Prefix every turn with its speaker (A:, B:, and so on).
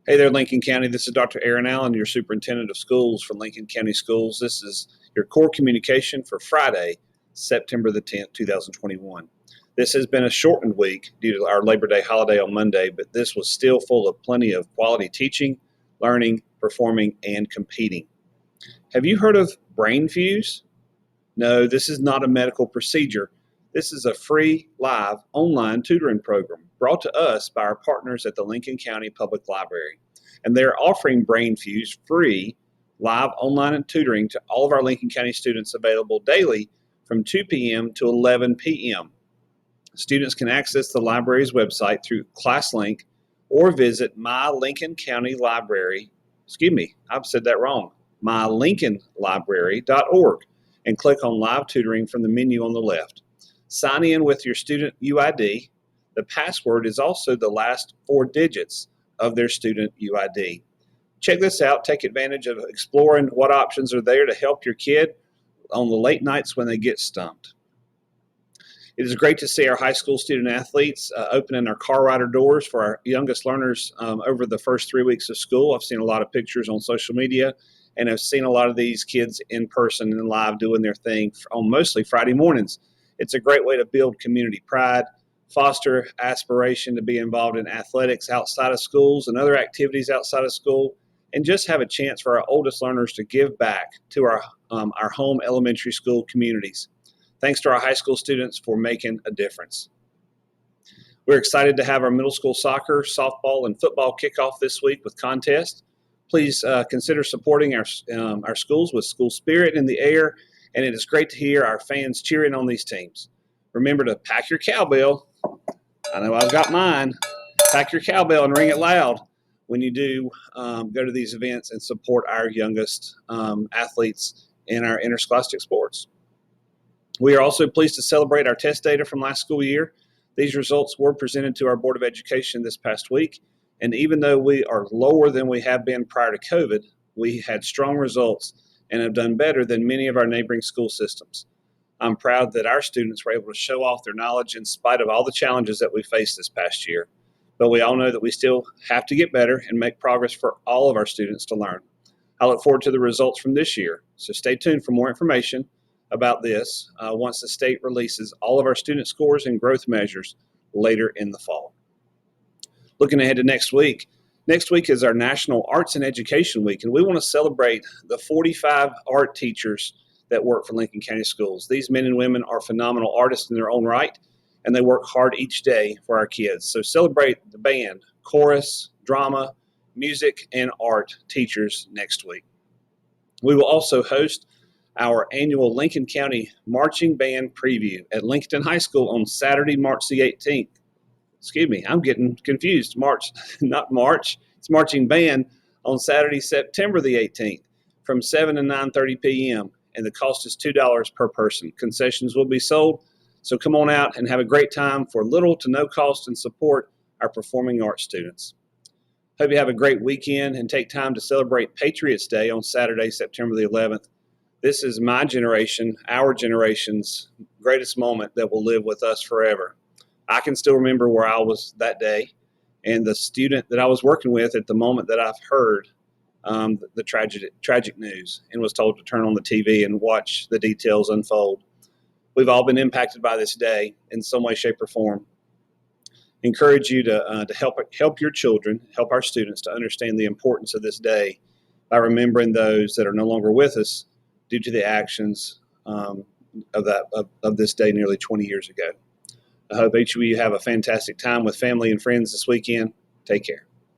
A: Hey there, Lincoln County. This is Dr. Aaron Allen, your superintendent of schools for Lincoln County Schools. This is your core communication for Friday, September the 10th, 2021. This has been a shortened week due to our Labor Day holiday on Monday, but this was still full of plenty of quality teaching, learning, performing, and competing. Have you heard of brain fuse? No, this is not a medical procedure. This is a free, live, online tutoring program brought to us by our partners at the Lincoln County Public Library. And they're offering Brain Fuse free, live, online tutoring to all of our Lincoln County students, available daily from 2 p.m. to 11 p.m. Students can access the library's website through ClassLink or visit My Lincoln County Library, I've said that wrong, mylincolnlibrary.org, and click on Live Tutoring from the menu on the left. Sign in with your student UID. The password is also the last 4 digits of their student UID. Check this out. Take advantage of exploring what options are there to help your kid on the late nights when they get stumped. It is great to see our high school student athletes opening their car rider doors for our youngest learners over the first 3 weeks of school. I've seen a lot of pictures on social media, and I've seen a lot of these kids in person and live doing their thing on mostly Friday mornings. It's a great way to build community pride, foster aspiration to be involved in athletics outside of schools and other activities outside of school, and just have a chance for our oldest learners to give back to our home elementary school communities. Thanks to our high school students for making a difference. We're excited to have our middle school soccer, softball, and football kickoff this week with contests. Please consider supporting our schools with school spirit in the air, and it is great to hear our fans cheering on these teams. Remember to pack your cowbell. I know I've got mine. Pack your cowbell and ring it loud when you do go to these events and support our youngest athletes in our interscholastic sports. We are also pleased to celebrate our test data from last school year. These results were presented to our Board of Education this past week, and even though we are lower than we have been prior to COVID, we had strong results and have done better than many of our neighboring school systems. I'm proud that our students were able to show off their knowledge in spite of all the challenges that we faced this past year. But we all know that we still have to get better and make progress for all of our students to learn. I look forward to the results from this year, so stay tuned for more information about this once the state releases all of our student scores and growth measures later in the fall. Looking ahead to next week is our National Arts and Education Week, and we want to celebrate the 45 art teachers that work for Lincoln County Schools. These men and women are phenomenal artists in their own right, and they work hard each day for our kids. So celebrate the band, chorus, drama, music, and art teachers next week. We will also host our annual Lincoln County Marching Band Preview at Lincoln High School on Saturday, March the 18th. I'm getting confused. Not March. It's Marching Band on Saturday, September the 18th from 7 to 9:30 p.m. and the cost is $2 per person. Concessions will be sold, so come on out and have a great time for little to no cost and support our performing arts students. Hope you have a great weekend and take time to celebrate Patriots Day on Saturday, September the 11th. This is my generation, our generation's greatest moment that will live with us forever. I can still remember where I was that day and the student that I was working with at the moment that I've heard the tragic news and was told to turn on the TV and watch the details unfold. We've all been impacted by this day in some way, shape, or form. Encourage you to help your children, help our students to understand the importance of this day by remembering those that are no longer with us due to the actions of this day nearly 20 years ago. I hope each of you have a fantastic time with family and friends this weekend. Take care.